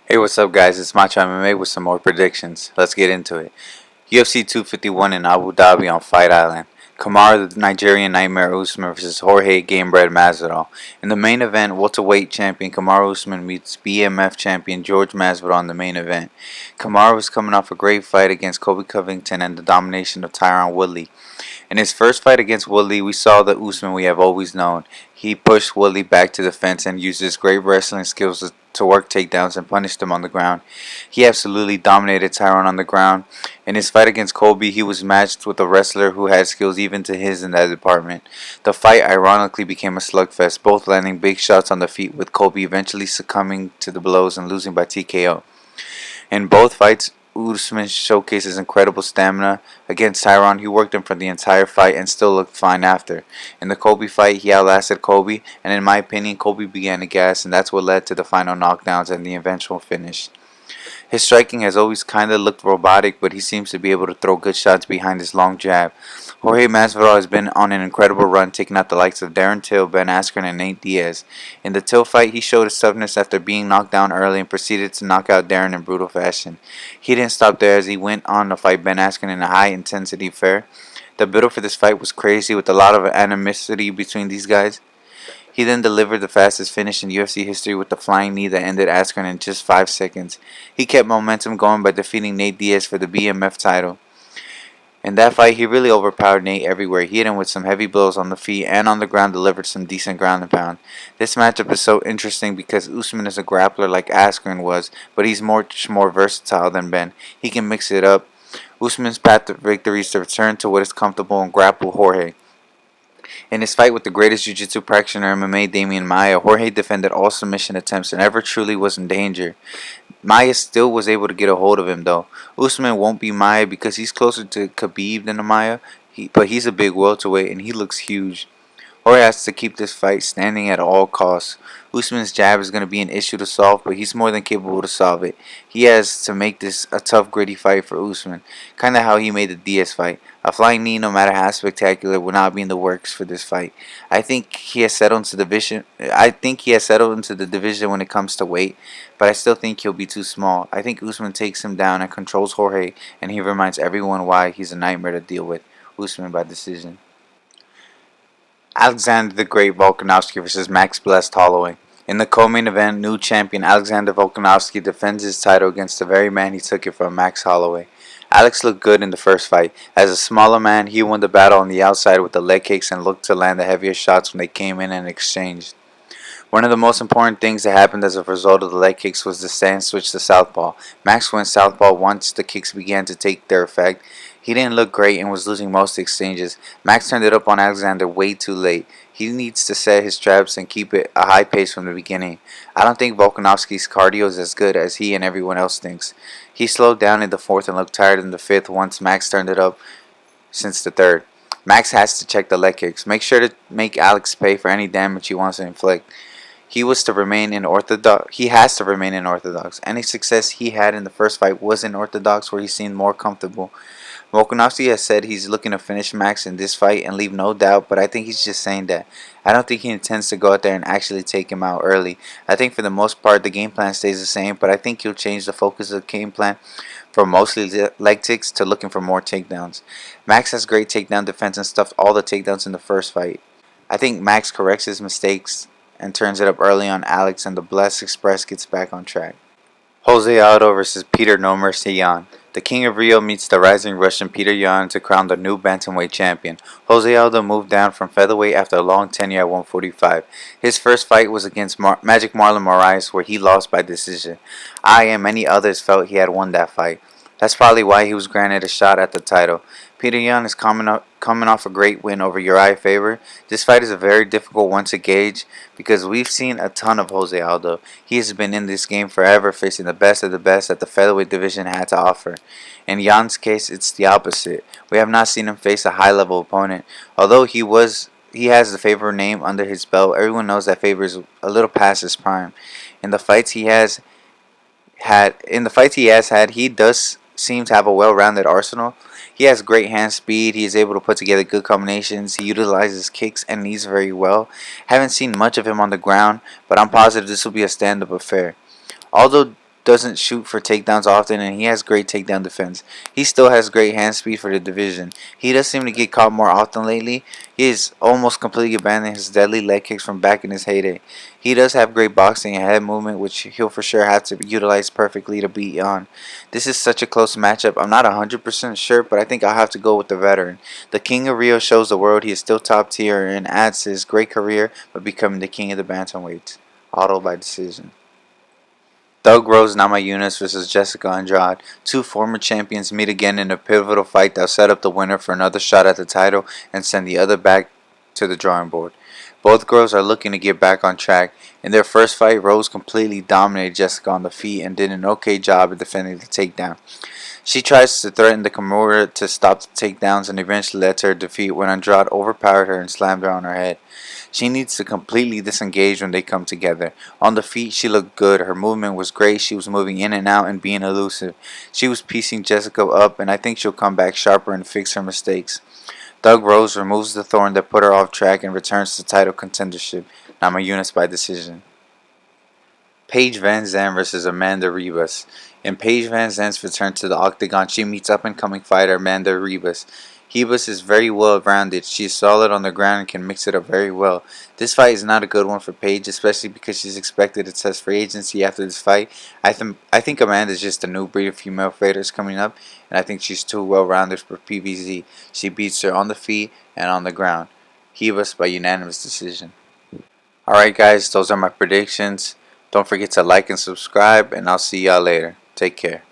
Hey, what's up, guys? It's Macho MMA with some more predictions. Let's get into it. UFC 251 in Abu Dhabi on Fight Island. Kamaru, the Nigerian Nightmare Usman versus Jorge Gamebred Masvidal. In the main event, welterweight champion Kamaru Usman meets BMF champion George Masvidal in the main event. Kamaru was coming off a great fight against Kobe Covington and the domination of Tyron Woodley. In his first fight against Woodley, we saw the Usman we have always known. He pushed Woodley back to the fence and used his great wrestling skills to work takedowns and punish him on the ground. He absolutely dominated Tyron on the ground. In his fight against Kobe, he was matched with a wrestler who had skills even to his in that department. The fight ironically became a slugfest, both landing big shots on the feet, with Kobe eventually succumbing to the blows and losing by TKO. In both fights, Usman showcased his incredible stamina. Against Tyron, he worked him for the entire fight and still looked fine after. In the Kobe fight, he outlasted Kobe, and in my opinion, Kobe began to gas, and that's what led to the final knockdowns and the eventual finish. His striking has always kinda looked robotic, but he seems to be able to throw good shots behind his long jab. Jorge Masvidal has been on an incredible run, taking out the likes of Darren Till, Ben Askren, and Nate Diaz. In the Till fight, he showed his toughness after being knocked down early and proceeded to knock out Darren in brutal fashion. He didn't stop there as he went on to fight Ben Askren in a high-intensity affair. The build for this fight was crazy, with a lot of animosity between these guys. He then delivered the fastest finish in UFC history with the flying knee that ended Askren in just 5 seconds. He kept momentum going by defeating Nate Diaz for the BMF title. In that fight, he really overpowered Nate everywhere. He hit him with some heavy blows on the feet and on the ground, delivered some decent ground and pound. This matchup is so interesting because Usman is a grappler like Askren was, but he's much more versatile than Ben. He can mix it up. Usman's path to victory is to return to what is comfortable and grapple Jorge. In his fight with the greatest jiu-jitsu practitioner in MMA, Damian Maia, Jorge defended all submission attempts and never truly was in danger. Maia still was able to get a hold of him, though. Usman won't be Maia because he's closer to Khabib than to Maia, but he's a big welterweight and he looks huge. Jorge has to keep this fight standing at all costs. Usman's jab is going to be an issue to solve, but he's more than capable to solve it. He has to make this a tough, gritty fight for Usman, kind of how he made the Diaz fight. A flying knee, no matter how spectacular, will not be in the works for this fight. I think he has settled into the division. When it comes to weight, but I still think he'll be too small. I think Usman takes him down and controls Jorge, and he reminds everyone why he's a nightmare to deal with. Usman by decision. Alexander the Great Volkanovski versus Max Blessed Holloway. In the co-main event, new champion Alexander Volkanovski defends his title against the very man he took it from, Max Holloway. Alex looked good in the first fight. As a smaller man, he won the battle on the outside with the leg kicks and looked to land the heavier shots when they came in and exchanged. One of the most important things that happened as a result of the leg kicks was the stance switch to southpaw. Max went southpaw once the kicks began to take their effect. He didn't look great and was losing most exchanges. Max turned it up on Alexander way too late. He needs to set his traps and keep it a high pace from the beginning. I don't think Volkanovski's cardio is as good as he and everyone else thinks. He slowed down in the fourth and looked tired in the fifth once Max turned it up since the third. Max has to check the leg kicks. Make sure to make Alex pay for any damage he wants to inflict. He has to remain in orthodox. Any success he had in the first fight was in orthodox, where he seemed more comfortable. Volkanovski has said he's looking to finish Max in this fight and leave no doubt, but I think he's just saying that. I don't think he intends to go out there and actually take him out early. I think for the most part the game plan stays the same, but I think he'll change the focus of the game plan from mostly leg kicks to looking for more takedowns. Max has great takedown defense and stuffed all the takedowns in the first fight. I think Max corrects his mistakes and turns it up early on Alex, and the Blessed Express gets back on track. Jose Aldo versus Peter No Mercy Yan. The King of Rio meets the rising Russian Peter Yan to crown the new bantamweight champion. Jose Aldo moved down from featherweight after a long tenure at 145. His first fight was against Magic Marlon Moraes, where he lost by decision. I and many others felt he had won that fight. That's probably why he was granted a shot at the title. Peter Yan is coming off a great win over Uriah Faber. This fight is a very difficult one to gauge because we've seen a ton of Jose Aldo. He has been in this game forever, facing the best of the best that the featherweight division had to offer. In Yan's case, it's the opposite. We have not seen him face a high-level opponent. Although he has the Faber name under his belt, everyone knows that Faber is a little past his prime. In the fights he has had, he does seem to have a well-rounded arsenal. He has great hand speed. He is able to put together good combinations. He utilizes kicks and knees very well. Haven't seen much of him on the ground, but I'm positive this will be a stand-up affair. Although doesn't shoot for takedowns often, and he has great takedown defense. He still has great hand speed for the division. He does seem to get caught more often lately. He has almost completely abandoned his deadly leg kicks from back in his heyday. He does have great boxing and head movement, which he'll for sure have to utilize perfectly to beat on. This is such a close matchup. I'm not 100% sure, but I think I'll have to go with the veteran. The King of Rio shows the world he is still top tier and adds to his great career by becoming the king of the bantamweights. Auto by decision. Thug Rose Namajunas versus Jessica Andrade. Two former champions meet again in a pivotal fight that'll set up the winner for another shot at the title and send the other back to the drawing board. Both girls are looking to get back on track. In their first fight, Rose completely dominated Jessica on the feet and did an okay job at defending the takedown. She tries to threaten the Kimura to stop the takedowns and eventually led to her defeat when Andrade overpowered her and slammed her on her head. She needs to completely disengage when they come together. On the feet, she looked good. Her movement was great. She was moving in and out and being elusive. She was piecing Jessica up, and I think she'll come back sharper and fix her mistakes. Thug Rose removes the thorn that put her off track and returns to title contendership. Namajunas by decision. Paige Vanzant versus Amanda Rivas. In Paige Vanzant's return to the octagon, she meets up-and-coming fighter Amanda Rivas. Rivas is very well-rounded. She is solid on the ground and can mix it up very well. This fight is not a good one for Paige, especially because she's expected to test free agency after this fight. I think Amanda is just a new breed of female fighters coming up, and I think she's too well-rounded for PBZ. She beats her on the feet and on the ground. Rivas by unanimous decision. Alright guys, those are my predictions. Don't forget to like and subscribe, and I'll see y'all later. Take care.